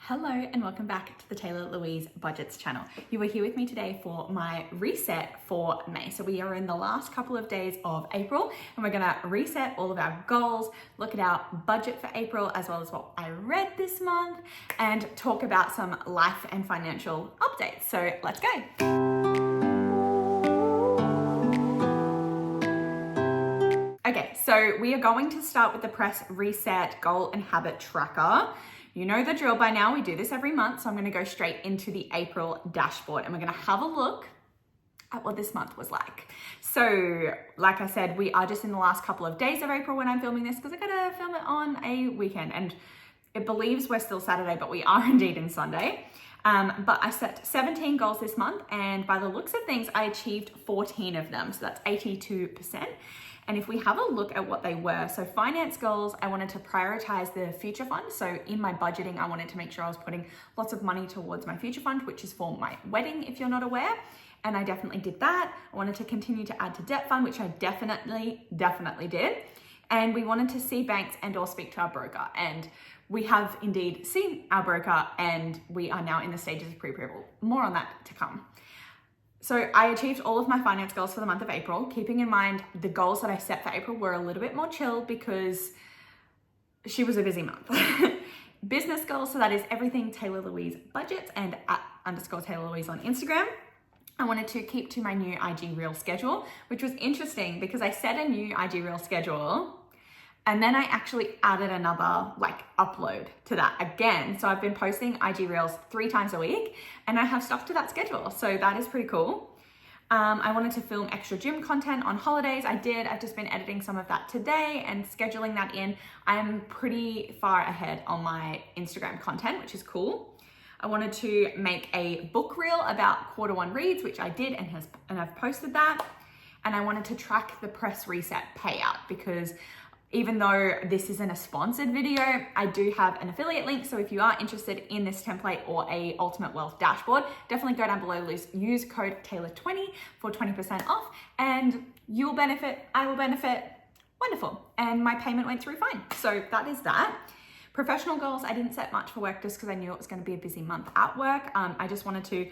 Hello and welcome back to the Taylah Louise Budgets channel. You are here with me today for my reset for May. So we are in the last couple of days of April and we're gonna reset all of our goals, look at our budget for April as well as what I read this month and talk about some life and financial updates. So let's go. Okay, so we are going to start with the Press Reset Goal and Habit Tracker. You know the drill by now, we do this every month, so I'm gonna go straight into the April dashboard and we're gonna have a look at what this month was like. So, like I said, we are just in the last couple of days of April when I'm filming this because I gotta film it on a weekend and it believes we're still Saturday, but we are indeed in Sunday. But I set 17 goals this month and by the looks of things, I achieved 14 of them, so that's 82%. And if we have a look at what they were, so finance goals, I wanted to prioritize the future fund. So in my budgeting, I wanted to make sure I was putting lots of money towards my future fund, which is for my wedding, if you're not aware. And I definitely did that. I wanted to continue to add to debt fund, which I definitely did. And we wanted to see banks and or speak to our broker. And we have indeed seen our broker and we are now in the stages of pre-approval. More on that to come. So I achieved all of my finance goals for the month of April, keeping in mind the goals that I set for April were a little bit more chill because she was a busy month. Business goals, so that is everything Taylah Louise Budgets and @_Taylah Louise on Instagram. I wanted to keep to my new IG Reel schedule, which was interesting because I set a new IG Reel schedule and then I actually added another upload to that again. So I've been posting IG Reels 3 times a week and I have stuck to that schedule. So that is pretty cool. I wanted to film extra gym content on holidays. I did. I've just been editing some of that today and scheduling that in. I am pretty far ahead on my Instagram content, which is cool. I wanted to make a book reel about Q1 reads, which I did and I've posted that. And I wanted to track the Press Reset payout because even though this isn't a sponsored video, I do have an affiliate link. So if you are interested in this template or a Ultimate Wealth dashboard, definitely go down below, use code Taylah20 for 20% off and you'll benefit, I will benefit. Wonderful. And my payment went through fine. So that is that. Professional goals, I didn't set much for work just because I knew it was going to be a busy month at work. I just wanted to,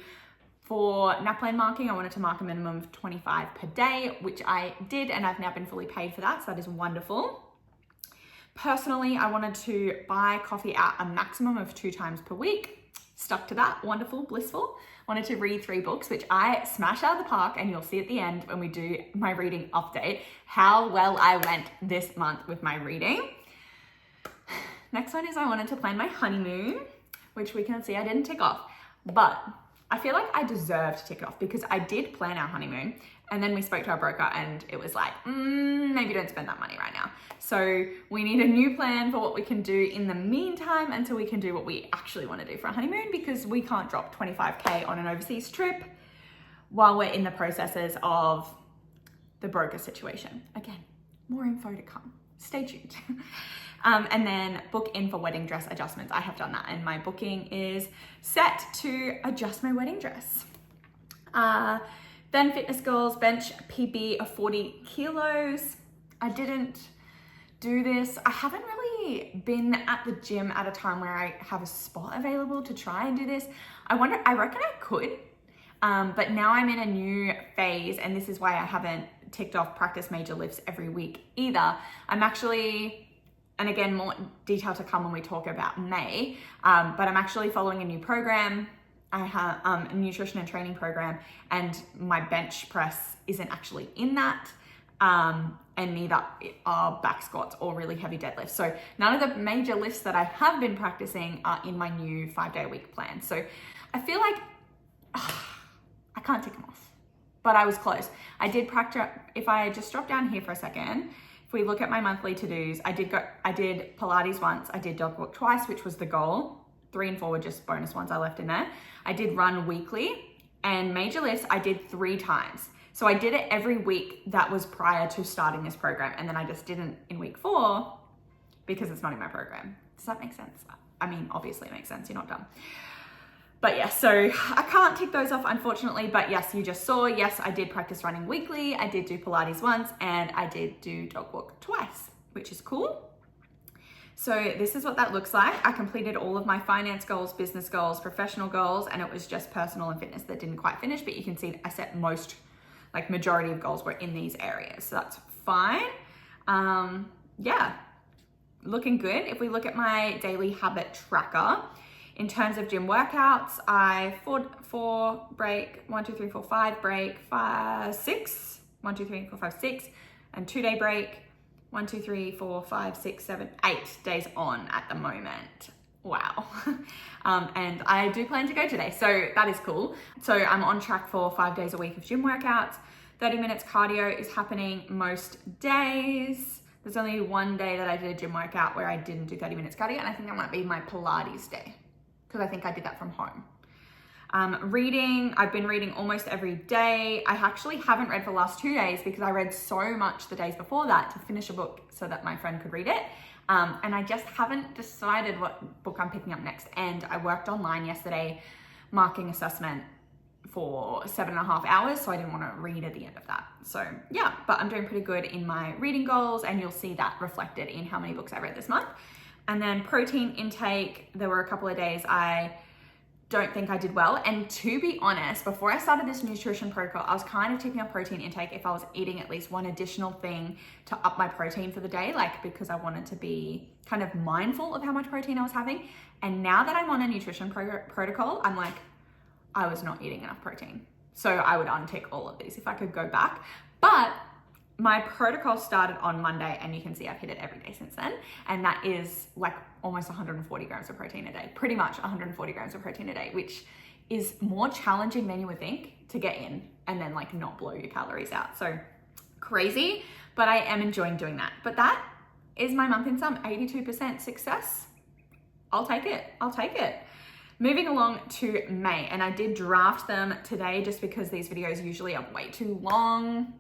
for NAPLAN marking, I wanted to mark a minimum of 25 per day, which I did, and I've now been fully paid for that. So that is wonderful. Personally, I wanted to buy coffee out a maximum of 2 times per week. Stuck to that, wonderful, blissful. Wanted to read 3 books, which I smashed out of the park, and you'll see at the end when we do my reading update, how well I went this month with my reading. Next one is I wanted to plan my honeymoon, which we can see I didn't tick off, but I feel like I deserve to tick it off because I did plan our honeymoon and then we spoke to our broker and it was like, maybe don't spend that money right now. So we need a new plan for what we can do in the meantime until we can do what we actually want to do for a honeymoon because we can't drop 25K on an overseas trip while we're in the processes of the broker situation. Again, more info to come. Stay tuned. And then book in for wedding dress adjustments. I have done that and my booking is set to adjust my wedding dress. Then fitness goals, bench PB of 40 kilos. I didn't do this. I haven't really been at the gym at a time where I have a spot available to try and do this. I reckon I could, but now I'm in a new phase and this is why I haven't ticked off practice major lifts every week either. I'm actually, and again, more detail to come when we talk about May, but I'm actually following a new program. I have a nutrition and training program and my bench press isn't actually in that. And neither are back squats or really heavy deadlifts. So none of the major lifts that I have been practicing are in my new 5-day-a-week plan. So I feel like I can't tick them off, but I was close. I did practice, if I just drop down here for a second, if we look at my monthly to-dos, I did Pilates once, I did dog walk twice, which was the goal. 3 and 4 were just bonus ones I left in there. I did run weekly and major lifts I did 3 times. So I did it every week that was prior to starting this program. And then I just didn't in week 4 because it's not in my program. Does that make sense? I mean, obviously it makes sense. You're not dumb. But yeah, so I can't tick those off unfortunately, but yes, you just saw, yes, I did practice running weekly. I did do Pilates once and I did do dog walk twice, which is cool. So this is what that looks like. I completed all of my finance goals, business goals, professional goals, and it was just personal and fitness that didn't quite finish, but you can see I set majority of goals were in these areas. So that's fine. Yeah, looking good. If we look at my daily habit tracker, in terms of gym workouts, I four break, 1, 2, 3, 4, 5 break, 5, 6, 1, 2, 3, 4, 5, 6, and 2 day break, 1, 2, 3, 4, 5, 6, 7, 8 days on at the moment. Wow. And I do plan to go today, so that is cool. So I'm on track for 5 days a week of gym workouts. 30 minutes cardio is happening most days. There's only one day that I did a gym workout where I didn't do 30 minutes cardio, and I think that might be my Pilates day, because I think I did that from home. Reading, I've been reading almost every day. I actually haven't read for the last 2 days because I read so much the days before that to finish a book so that my friend could read it. And I just haven't decided what book I'm picking up next. And I worked online yesterday, marking assessment for 7.5 hours, so I didn't want to read at the end of that. So yeah, but I'm doing pretty good in my reading goals, and you'll see that reflected in how many books I read this month. And then protein intake, there were a couple of days I don't think I did well. And to be honest, before I started this nutrition protocol, I was kind of taking up protein intake if I was eating at least one additional thing to up my protein for the day, like because I wanted to be kind of mindful of how much protein I was having. And now that I'm on a nutrition protocol, I'm like, I was not eating enough protein. So I would untick all of these if I could go back. But my protocol started on Monday, and you can see I've hit it every day since then. And that is like almost 140 grams of protein a day, pretty much 140 grams of protein a day, which is more challenging than you would think to get in and then like not blow your calories out. So crazy, but I am enjoying doing that. But that is my month in sum, 82% success. I'll take it. I'll take it. Moving along to May, and I did draft them today just because these videos usually are way too long,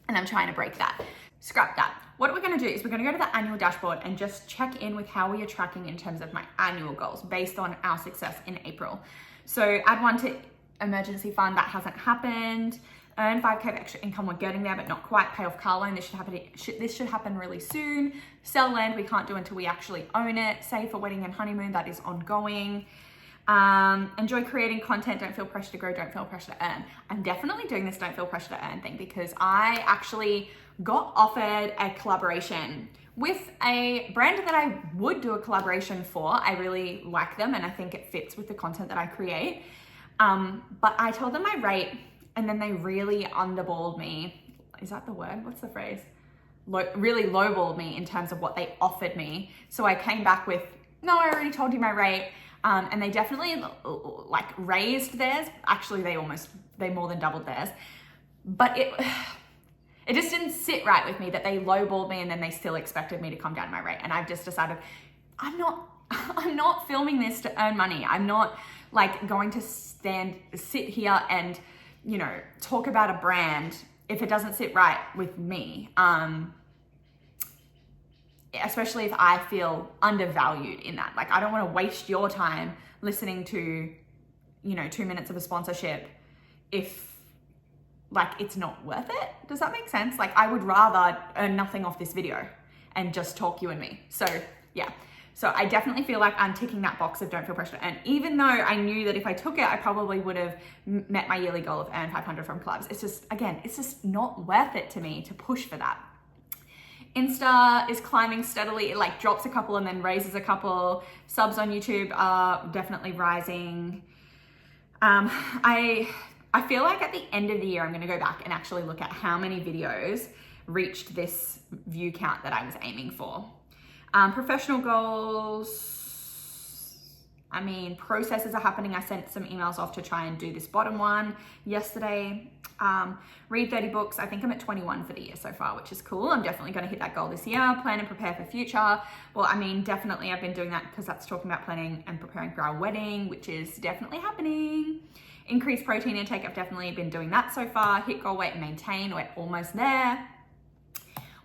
and I'm trying to break that. Scrap that. What we're gonna do is we're gonna go to the annual dashboard and just check in with how we are tracking in terms of my annual goals based on our success in April. So add one to emergency fund, that hasn't happened. Earn 5K of extra income, we're getting there, but not quite. Pay off car loan, this should happen really soon. Sell land, we can't do until we actually own it. Save for wedding and honeymoon, that is ongoing. Enjoy creating content, don't feel pressure to grow, don't feel pressure to earn. I'm definitely doing this don't feel pressure to earn thing because I actually got offered a collaboration with a brand that I would do a collaboration for. I really like them and I think it fits with the content that I create. But I told them my rate and then they really underballed me. Is that the word? What's the phrase? Really lowballed me in terms of what they offered me. So I came back with, no, I already told you my rate. And they definitely like raised theirs. Actually, they more than doubled theirs. But it just didn't sit right with me that they lowballed me and then they still expected me to come down my rate. And I've just decided I'm not filming this to earn money. I'm not like going to sit here and, you know, talk about a brand if it doesn't sit right with me. Especially if I feel undervalued in that. Like, I don't want to waste your time listening to, you know, 2 minutes of a sponsorship if like it's not worth it. Does that make sense? Like, I would rather earn nothing off this video and just talk you and me. So yeah. So I definitely feel like I'm ticking that box of don't feel pressure to earn, even though I knew that if I took it, I probably would have met my yearly goal of earn 500 from clubs. It's just, again, it's just not worth it to me to push for that. Insta is climbing steadily. It like drops a couple and then raises a couple. Subs on YouTube are definitely rising. I feel like at the end of the year, I'm going to go back and actually look at how many videos reached this view count that I was aiming for. Professional goals. I mean, processes are happening. I sent some emails off to try and do this bottom one yesterday. Read 30 books. I think I'm at 21 for the year so far, which is cool. I'm definitely going to hit that goal this year. Plan and prepare for future. Well, I mean, definitely I've been doing that because that's talking about planning and preparing for our wedding, which is definitely happening. Increase protein intake. I've definitely been doing that so far. Hit goal weight and maintain. We're almost there.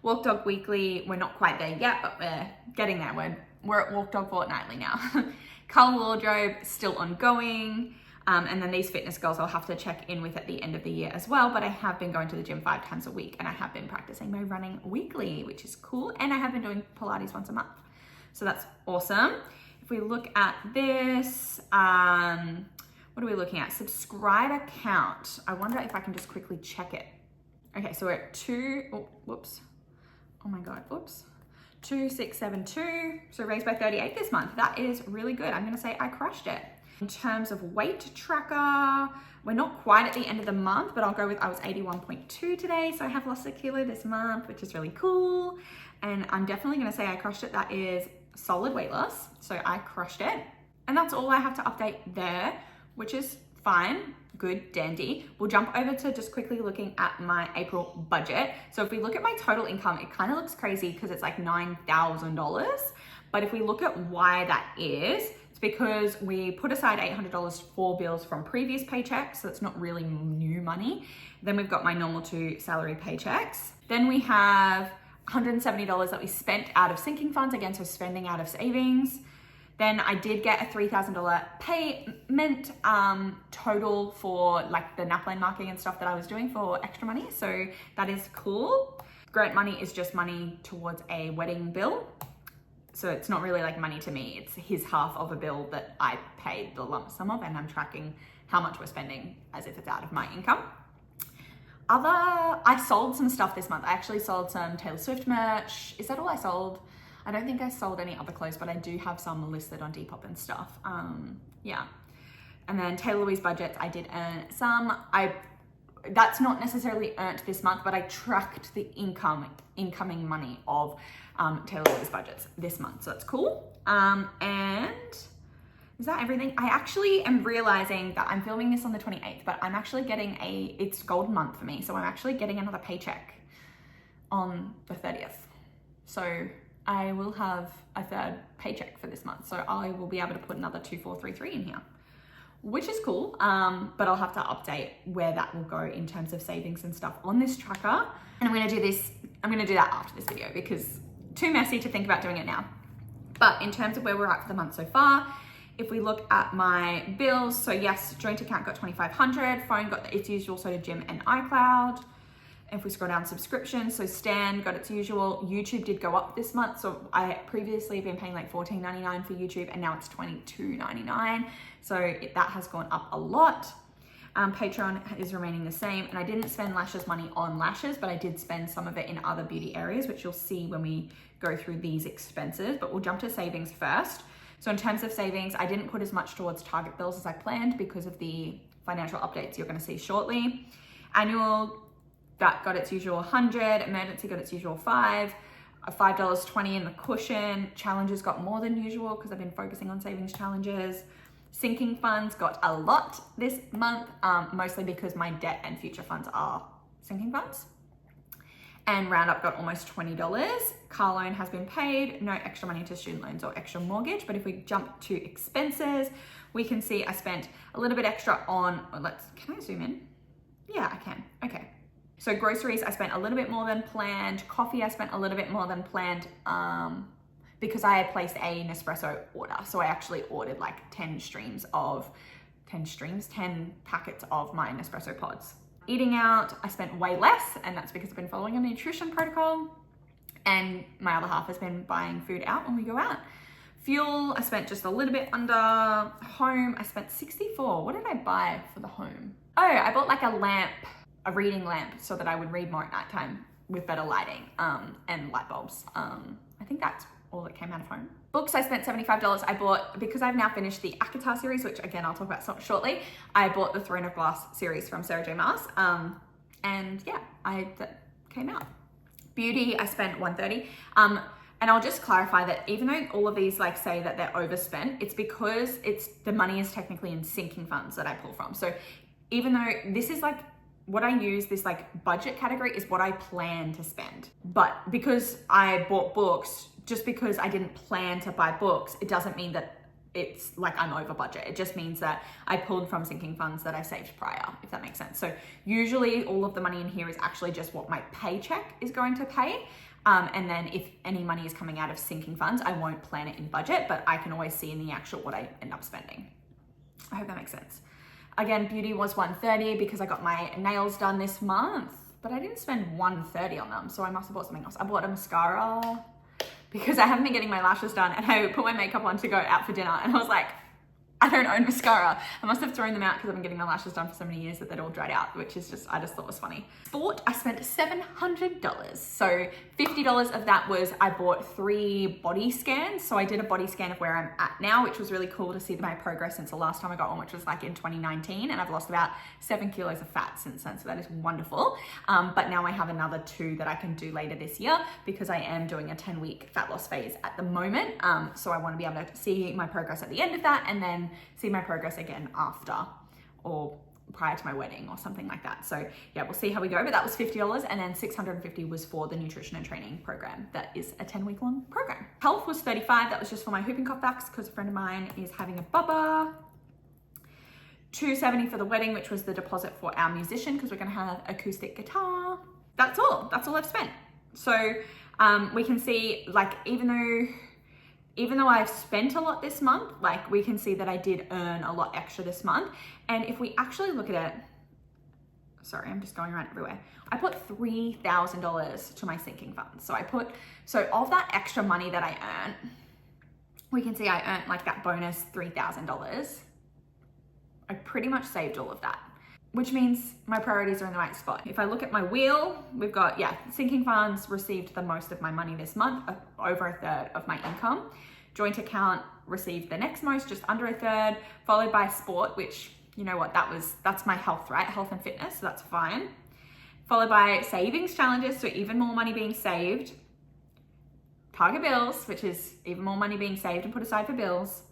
Walk dog weekly. We're not quite there yet, but we're getting there. We're at walk dog fortnightly now. Color wardrobe, still ongoing. And then these fitness goals I'll have to check in with at the end of the year as well. But I have been going to the gym 5 times a week and I have been practicing my running weekly, which is cool. And I have been doing Pilates once a month. So that's awesome. If we look at this, what are we looking at? Subscriber count. I wonder if I can just quickly check it. Okay, so we're at whoops. Oh my God, oops. 2672, so raised by 38 this month. That is really good. I'm gonna say I crushed it. In terms of weight tracker, we're not quite at the end of the month, but I'll go with, I was 81.2 today, so I have lost a kilo this month, which is really cool. And I'm definitely gonna say I crushed it. That is solid weight loss, so I crushed it. And that's all I have to update there, which is fine, good, dandy. We'll jump over to just quickly looking at my April budget. So if we look at my total income, it kind of looks crazy because it's like $9,000. But if we look at why that is, it's because we put aside $800 for bills from previous paychecks, so it's not really new money. Then we've got my normal 2 salary paychecks. Then we have $170 that we spent out of sinking funds, again, so spending out of savings. Then I did get a $3,000 payment total for like the napline marketing and stuff that I was doing for extra money. So that is cool. Grant money is just money towards a wedding bill. So it's not really like money to me. It's his half of a bill that I paid the lump sum of, and I'm tracking how much we're spending as if it's out of my income. I sold some stuff this month. I actually sold some Taylor Swift merch. Is that all I sold? I don't think I sold any other clothes, but I do have some listed on Depop and stuff. Yeah. And then Taylah Louise budgets, I did earn some. That's not necessarily earned this month, but I tracked the incoming money of Taylah Louise budgets this month. So that's cool. And is that everything? I actually am realizing that I'm filming this on the 28th, but I'm actually getting it's golden month for me. So I'm actually getting another paycheck on the 30th. So I will have a third paycheck for this month. So I will be able to put another 2433 in here, which is cool. But I'll have to update where that will go in terms of savings and stuff on this tracker. And I'm gonna do that after this video because too messy to think about doing it now. But in terms of where we're at for the month so far, if we look at my bills, so yes, joint account got $2,500, phone got its usual, so did gym and iCloud. If we scroll down subscriptions, so Stan got its usual. YouTube did go up this month. So I previously have been paying like $14.99 for YouTube and now it's $22.99. So that has gone up a lot. Patreon is remaining the same. And I didn't spend lashes money on lashes, but I did spend some of it in other beauty areas, which you'll see when we go through these expenses. But we'll jump to savings first. So in terms of savings, I didn't put as much towards Target bills as I planned because of the financial updates you're gonna see shortly. Annual, that got its usual 100, emergency got its usual 5, $5.20 in the cushion. Challenges got more than usual because I've been focusing on savings challenges. Sinking funds got a lot this month, mostly because my debt and future funds are sinking funds. And Roundup got almost $20. Car loan has been paid, no extra money to student loans or extra mortgage. But if we jump to expenses, we can see I spent a little bit extra on, can I zoom in? Yeah, I can, okay. So groceries, I spent a little bit more than planned. Coffee, I spent a little bit more than planned because I had placed a Nespresso order. So I actually ordered like 10 packets of my Nespresso pods. Eating out, I spent way less, and that's because I've been following a nutrition protocol. And my other half has been buying food out when we go out. Fuel, I spent just a little bit under. Home, I spent 64. What did I buy for the home? Oh, I bought like a lamp, a reading lamp, so that I would read more at nighttime with better lighting and light bulbs. I think that's all that came out of home. Books, I spent $75. I bought, because I've now finished the Akatar series, which again, I'll talk about shortly, I bought the Throne of Glass series from Sarah J Maas. And yeah, that came out. Beauty, I spent $130. And I'll just clarify that even though all of these like say that they're overspent, it's because the money is technically in sinking funds that I pull from. So even though this is like, what I use, this like budget category is what I plan to spend. But because I bought books, just because I didn't plan to buy books, it doesn't mean that it's like I'm over budget. It just means that I pulled from sinking funds that I saved prior, if that makes sense. So usually all of the money in here is actually just what my paycheck is going to pay. And then if any money is coming out of sinking funds, I won't plan it in budget, but I can always see in the actual what I end up spending. I hope that makes sense. Again, beauty was $130 because I got my nails done this month, but I didn't spend $130 on them, so I must have bought something else. I bought a mascara because I haven't been getting my lashes done, and I put my makeup on to go out for dinner, and I was like, I don't own mascara. I must have thrown them out because I've been getting my lashes done for so many years that they'd all dried out, which is just, I just thought was funny. Sport, I spent $700. So $50 of that was I bought 3 body scans. So I did a body scan of where I'm at now, which was really cool to see my progress since the last time I got one, which was like in 2019. And I've lost about 7 kilos of fat since then. So that is wonderful. But now I have another 2 that I can do later this year because I am doing a 10-week fat loss phase at the moment. So I want to be able to see my progress at the end of that, and then see my progress again after or prior to my wedding or something like that. So yeah, we'll see how we go, but that was $50, and then $650 was for the nutrition and training program. That is a 10-week long program. Health was $35. That was just for my whooping cough backs because a friend of mine is having a bubba. $270 for the wedding, which was the deposit for our musician because we're going to have acoustic guitar. That's all I've spent. So we can see, like, even though I've spent a lot this month, like, we can see that I did earn a lot extra this month. And if we actually look at it, sorry, I'm just going around everywhere. I put $3,000 to my sinking funds. So of that extra money that I earned, we can see I earned like that bonus $3,000. I pretty much saved all of that, which means my priorities are in the right spot. If I look at my wheel, we've got, sinking funds received the most of my money this month, over 1/3 of my income. Joint account received the next most, just under 1/3, followed by sport, which, you know what, that's my health, right? Health and fitness, so that's fine. Followed by savings challenges, so even more money being saved. Target bills, which is even more money being saved and put aside for bills.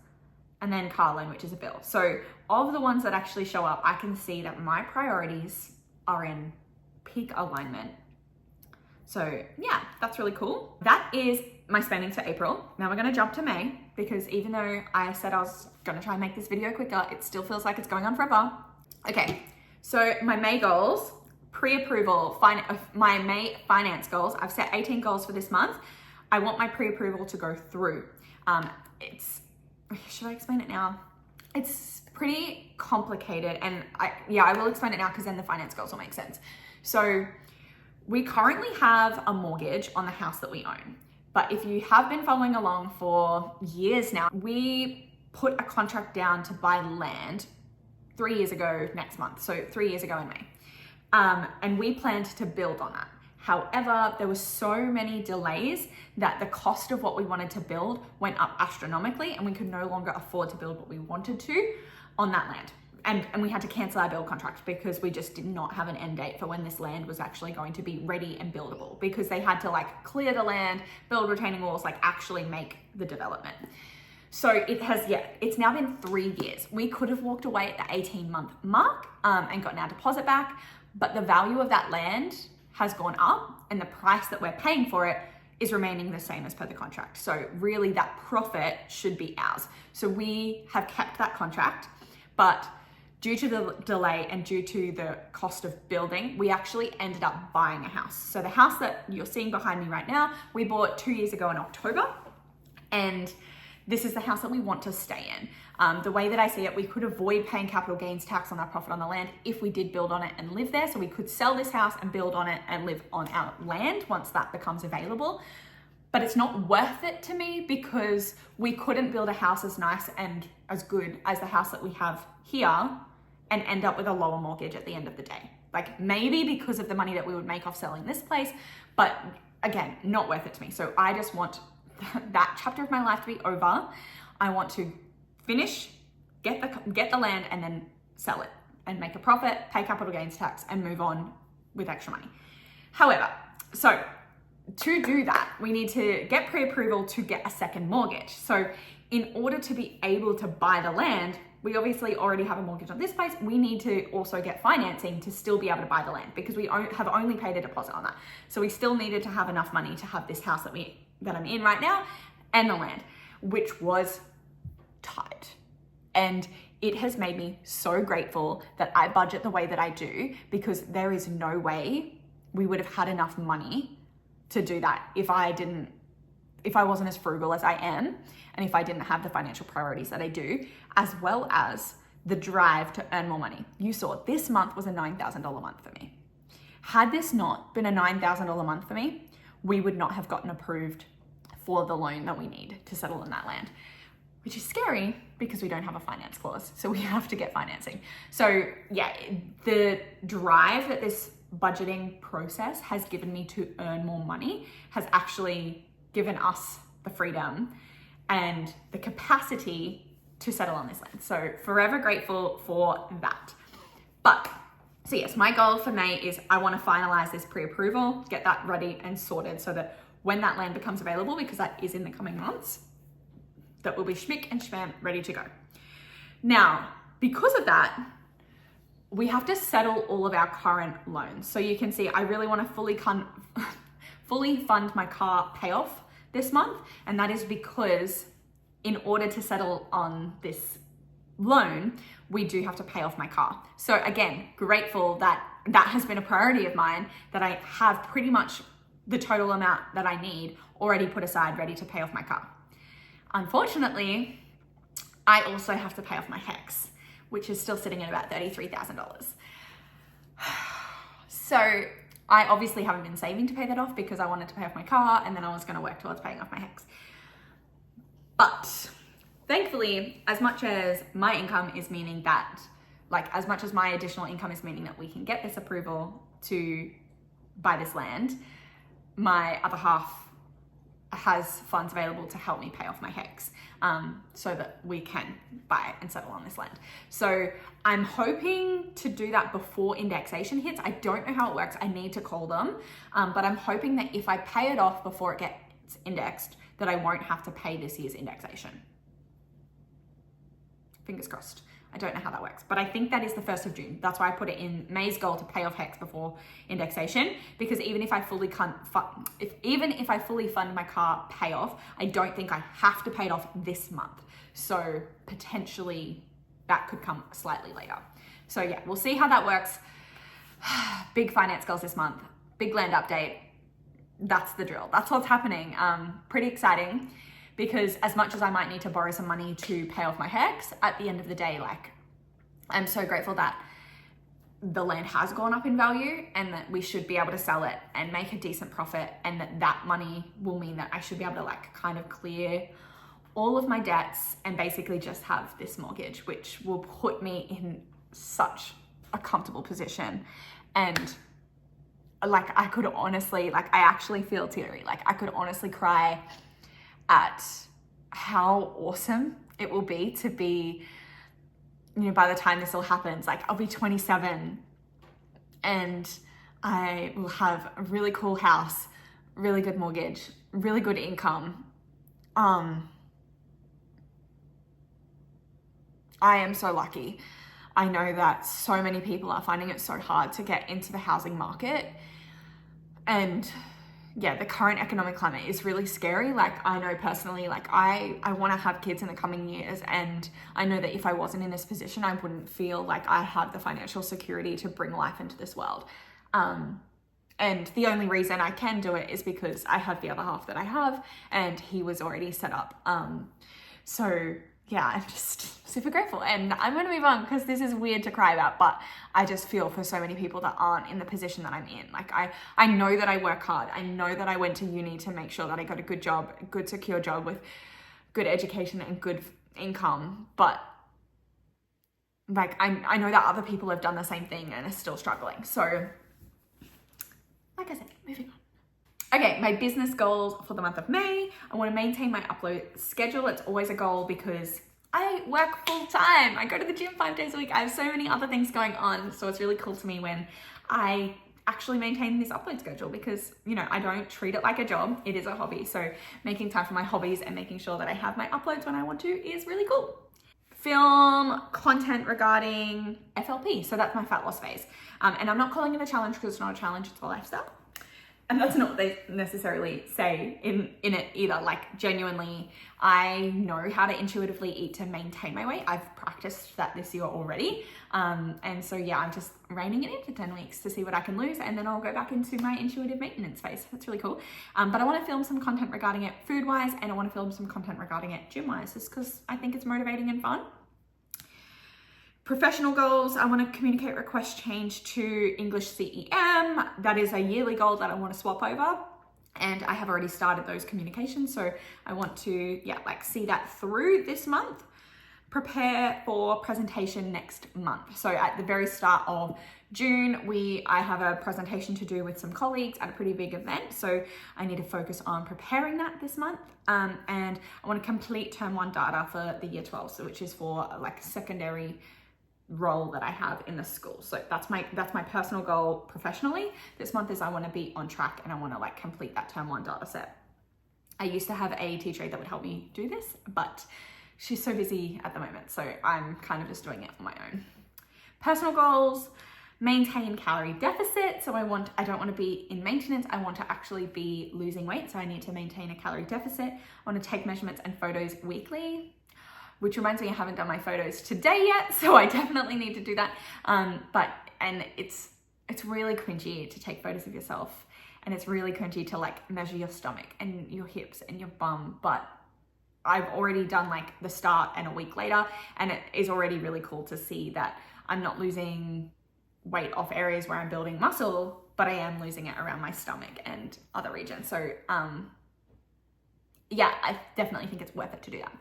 And then car loan, which is a bill. So of the ones that actually show up, I can see that my priorities are in peak alignment. So yeah, that's really cool. That is my spending for April. Now we're gonna jump to May, because even though I said I was gonna try and make this video quicker, it still feels like it's going on forever. Okay, so my May goals, pre-approval, my May finance goals, I've set 18 goals for this month. I want my pre-approval to go through. Should I explain it now? It's pretty complicated, and I will explain it now because then the finance goals will make sense. So we currently have a mortgage on the house that we own, but if you have been following along for years now, we put a contract down to buy land 3 years ago next month, so 3 years ago in May, and we planned to build on that. However, there were so many delays that the cost of what we wanted to build went up astronomically, and we could no longer afford to build what we wanted to on that land. And we had to cancel our build contract because we just did not have an end date for when this land was actually going to be ready and buildable, because they had to like clear the land, build retaining walls, like actually make the development. So it's now been 3 years. We could have walked away at the 18-month mark and gotten our deposit back, but the value of that land has gone up, and the price that we're paying for it is remaining the same as per the contract. So really that profit should be ours. So we have kept that contract, but due to the delay and due to the cost of building, we actually ended up buying a house. So the house that you're seeing behind me right now, we bought 2 years ago in October, and this is the house that we want to stay in. The way that I see it, we could avoid paying capital gains tax on our profit on the land if we did build on it and live there. So we could sell this house and build on it and live on our land once that becomes available. But it's not worth it to me because we couldn't build a house as nice and as good as the house that we have here and end up with a lower mortgage at the end of the day. Like, maybe because of the money that we would make off selling this place, but again, not worth it to me. So I just want that chapter of my life to be over. I want to finish, get the land, and then sell it and make a profit, pay capital gains tax, and move on with extra money. However, so to do that, we need to get pre-approval to get a second mortgage. So in order to be able to buy the land, we obviously already have a mortgage on this place. We need to also get financing to still be able to buy the land, because we have only paid a deposit on that. So we still needed to have enough money to have this house that I'm in right now and the land, which was tight. And it has made me so grateful that I budget the way that I do, because there is no way we would have had enough money to do that if I wasn't as frugal as I am, and if I didn't have the financial priorities that I do, as well as the drive to earn more money. You saw this month was a $9,000 month for me. Had this not been a $9,000 month for me, we would not have gotten approved for the loan that we need to settle on that land, which is scary because we don't have a finance clause. So we have to get financing. So yeah, the drive that this budgeting process has given me to earn more money has actually given us the freedom and the capacity to settle on this land. So forever grateful for that. But so yes, my goal for May is I want to finalize this pre-approval, get that ready and sorted so that when that land becomes available, because that is in the coming months, that will be schmick and schmam ready to go. Now, because of that, we have to settle all of our current loans. So you can see I really want to fully fund my car payoff this month. And that is because in order to settle on this loan, we do have to pay off my car. So again, grateful that that has been a priority of mine, that I have pretty much the total amount that I need already put aside, ready to pay off my car. Unfortunately, I also have to pay off my HEX, which is still sitting at about $33,000. So I obviously haven't been saving to pay that off because I wanted to pay off my car and then I was going to work towards paying off my HEX. But thankfully, as much as my income is meaning that, as much as my additional income is meaning that we can get this approval to buy this land, my other half has funds available to help me pay off my HEX, so that we can buy and settle on this land. So I'm hoping to do that before indexation hits. I don't know how it works. I need to call them, but I'm hoping that if I pay it off before it gets indexed, that I won't have to pay this year's indexation. Fingers crossed. I don't know how that works, but I think that is the 1st of June. That's why I put it in May's goal to pay off HEX before indexation, because even if I fully fund my car payoff, I don't think I have to pay it off this month. So potentially that could come slightly later. So yeah, we'll see how that works. Big finance goals this month, big land update. That's the drill. That's what's happening. Pretty exciting. Because as much as I might need to borrow some money to pay off my HEX, at the end of the day, I'm so grateful that the land has gone up in value and that we should be able to sell it and make a decent profit, and that money will mean that I should be able to kind of clear all of my debts and basically just have this mortgage, which will put me in such a comfortable position. And I could honestly, I actually feel teary. I could honestly cry at how awesome it will be to be, by the time this all happens, I'll be 27 and I will have a really cool house, really good mortgage, really good income. I am so lucky. I know that so many people are finding it so hard to get into the housing market, and yeah, the current economic climate is really scary. I know personally, I want to have kids in the coming years, and I know that if I wasn't in this position, I wouldn't feel like I have the financial security to bring life into this world. And the only reason I can do it is because I have the other half that I have, and he was already set up. So yeah, I'm just super grateful, and I'm going to move on because this is weird to cry about, but I just feel for so many people that aren't in the position that I'm in. I know that I work hard. I know that I went to uni to make sure that I got a good job, a good secure job with good education and good income, but I know that other people have done the same thing and are still struggling. So like I said, moving on. Okay, my business goals for the month of May. I want to maintain my upload schedule. It's always a goal because I work full time. I go to the gym 5 days a week. I have so many other things going on. So it's really cool to me when I actually maintain this upload schedule because, I don't treat it like a job. It is a hobby. So making time for my hobbies and making sure that I have my uploads when I want to is really cool. Film content regarding FLP. So that's my fat loss phase. And I'm not calling it a challenge because it's not a challenge, it's a lifestyle. And that's not what they necessarily say in it either. Genuinely, I know how to intuitively eat to maintain my weight. I've practiced that this year already. And so yeah, I'm just reining it in for 10 weeks to see what I can lose. And then I'll go back into my intuitive maintenance phase. That's really cool. But I want to film some content regarding it food-wise, and I want to film some content regarding it gym-wise, just because I think it's motivating and fun. Professional goals, I want to communicate request change to English CEM. That is a yearly goal that I want to swap over. And I have already started those communications. So I want to, see that through this month, prepare for presentation next month. So at the very start of June, I have a presentation to do with some colleagues at a pretty big event. So I need to focus on preparing that this month. And I want to complete term 1 data for the year 12, so which is for like secondary role that I have in the school. So that's my personal goal professionally this month, is I want to be on track and I want to like complete that term 1 data set. I used to have a teacher that would help me do this, but she's so busy at the moment, so I'm kind of just doing it on my own. Personal goals: maintain calorie deficit. So I don't want to be in maintenance. I want to actually be losing weight. So I need to maintain a calorie deficit. I want to take measurements and photos weekly, which reminds me, I haven't done my photos today yet, so I definitely need to do that. And it's really cringy to take photos of yourself, and it's really cringy to like measure your stomach and your hips and your bum, but I've already done like the start and a week later, and it is already really cool to see that I'm not losing weight off areas where I'm building muscle, but I am losing it around my stomach and other regions. So I definitely think it's worth it to do that.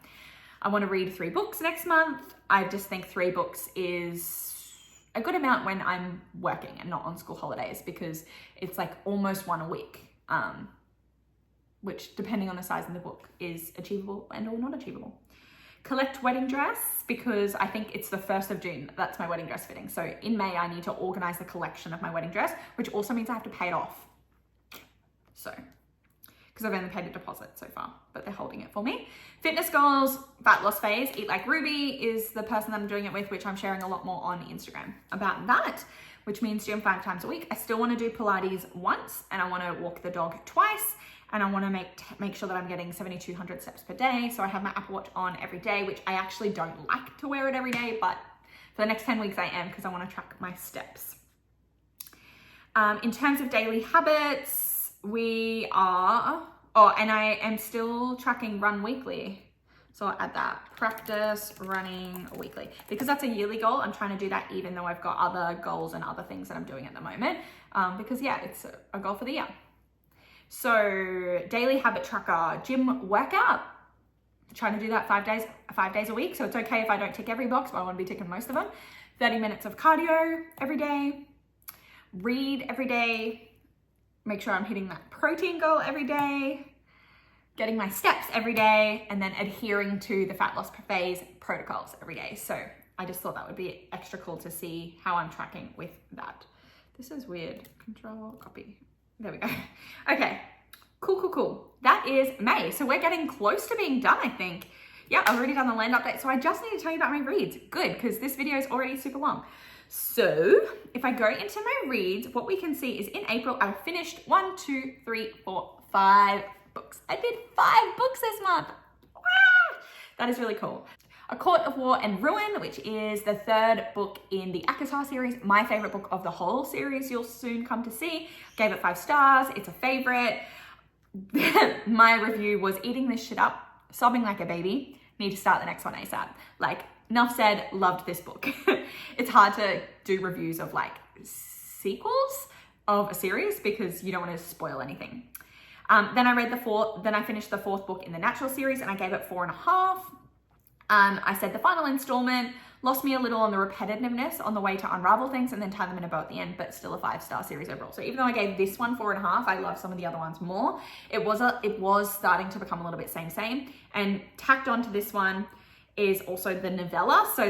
I want to read 3 books next month. I just think 3 books is a good amount when I'm working and not on school holidays, because it's like almost 1 a week, which depending on the size of the book is achievable and or not achievable. Collect wedding dress, because I think it's the 1st of June. That's my wedding dress fitting. So in May, I need to organize the collection of my wedding dress, which also means I have to pay it off. So, because I've only paid a deposit so far, but they're holding it for me. Fitness goals: fat loss phase. Eat Like Ruby is the person that I'm doing it with, which I'm sharing a lot more on Instagram about that, which means gym 5 times a week. I still want to do Pilates once, and I want to walk the dog twice, and I want to make sure that I'm getting 7,200 steps per day. So I have my Apple Watch on every day, which I actually don't like to wear it every day, but for the next 10 weeks I am, because I want to track my steps. In terms of daily habits, and I am still tracking Run Weekly. So I'll add that, practice running weekly, because that's a yearly goal. I'm trying to do that even though I've got other goals and other things that I'm doing at the moment. Because it's a goal for the year. So daily habit tracker: gym workout. I'm trying to do that 5 days a week. So it's okay if I don't tick every box, but I want to be ticking most of them. 30 minutes of cardio every day. Read every day. Make sure I'm hitting that protein goal every day. Getting my steps every day, and then adhering to the fat loss phase protocols every day. So I just thought that would be extra cool to see how I'm tracking with that. This is weird. Control, copy. There we go. Okay, cool. That is May. So we're getting close to being done, I think. Yeah, I've already done the land update. So I just need to tell you about my reads. Good, because this video is already super long. So if I go into my reads, what we can see is in April, I finished 5 books. I did 5 books this month. Wow! That is really cool. A Court of War and Ruin, which is the 3rd book in the ACOTAR series, my favorite book of the whole series, you'll soon come to see. Gave it 5 stars. It's a favorite. My review was eating this shit up, sobbing like a baby. Need to start the next one ASAP. Like, enough said, loved this book. It's hard to do reviews of like sequels of a series because you don't want to spoil anything. Then I finished the 4th book in the Natural series, and I gave it 4.5. I said the final installment lost me a little on the repetitiveness on the way to unravel things and then tie them in a bow at the end, but still a 5-star series overall. So even though I gave this one 4.5, I love some of the other ones more. It was starting to become a little bit same. And tacked onto this one is also the novella. So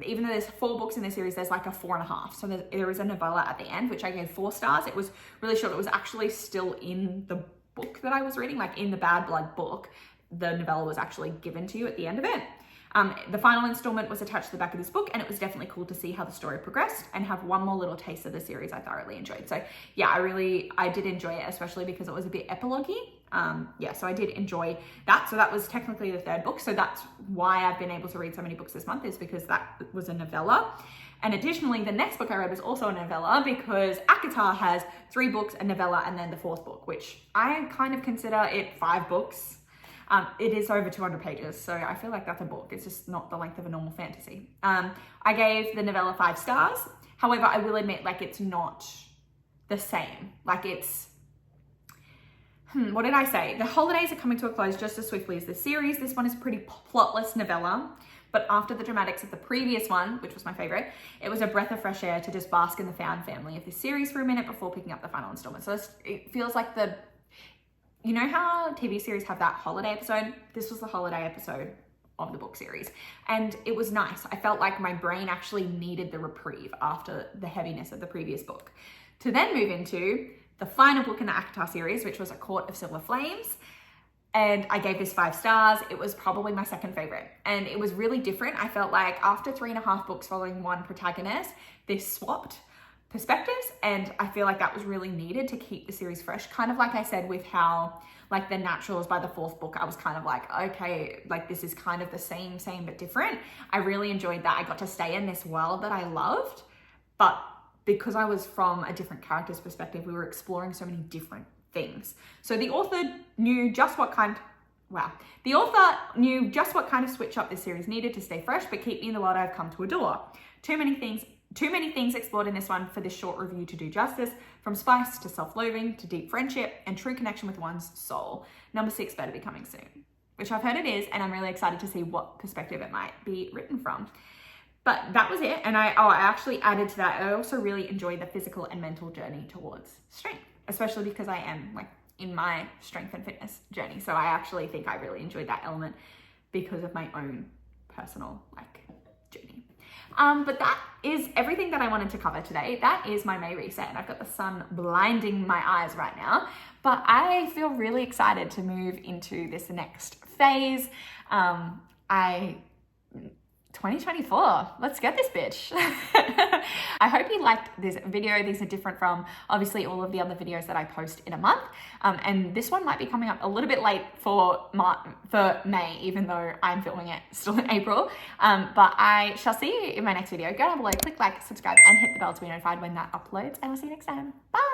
even though there's 4 books in this series, there's like a 4.5. So there is a novella at the end, which I gave 4 stars. It was really short. It was actually still in the book that I was reading, like in the Bad Blood book. The novella was actually given to you at the end of it. The final installment was attached to the back of this book, and it was definitely cool to see how the story progressed and have one more little taste of the series I thoroughly enjoyed. So yeah, I did enjoy it, especially because it was a bit epilogue-y. So I did enjoy that. So that was technically the 3rd book. So that's why I've been able to read so many books this month, is because that was a novella. And additionally, the next book I read was also a novella, because ACOTAR has 3 books, a novella, and then the 4th book, which I kind of consider it 5 books. It is over 200 pages, so I feel like that's a book. It's just not the length of a normal fantasy. I gave the novella 5 stars. However, I will admit, like, it's not the same. Like, it's what did I say? The holidays are coming to a close just as swiftly as this series. This one is a pretty plotless novella, but after the dramatics of the previous one, which was my favorite, it was a breath of fresh air to just bask in the found family of this series for a minute before picking up the final installment. So it feels like you know how TV series have that holiday episode? This was the holiday episode of the book series. And it was nice. I felt like my brain actually needed the reprieve after the heaviness of the previous book. To then move into the final book in the ACOTAR series, which was A Court of Silver Flames. And I gave this 5 stars. It was probably my second favorite. And it was really different. I felt like after 3.5 books following one protagonist, they swapped perspectives. And I feel like that was really needed to keep the series fresh. Kind of like I said with how like The Naturals by the 4th book, I was kind of like, okay, like this is kind of the same but different. I really enjoyed that. I got to stay in this world that I loved, but because I was from a different character's perspective, we were exploring so many different things. So the author knew just what kind of switch up this series needed to stay fresh, but keep me in the world I've come to adore. Too many things explored in this one for this short review to do justice, from spice to self-loathing to deep friendship and true connection with one's soul. Number 6 better be coming soon, which I've heard it is, and I'm really excited to see what perspective it might be written from. But that was it. And I actually added to that. I also really enjoyed the physical and mental journey towards strength, especially because I am like in my strength and fitness journey. So I actually think I really enjoyed that element because of my own personal like journey. But that is everything that I wanted to cover today. That is my May reset. And I've got the sun blinding my eyes right now, but I feel really excited to move into this next phase. 2024, let's get this bitch. I hope you liked this video. These are different from obviously all of the other videos that I post in a month. And this one might be coming up a little bit late for May, even though I'm filming it still in April. But I shall see you in my next video. Go down below, click like, subscribe, and hit the bell to be notified when that uploads. And I'll see you next time. Bye.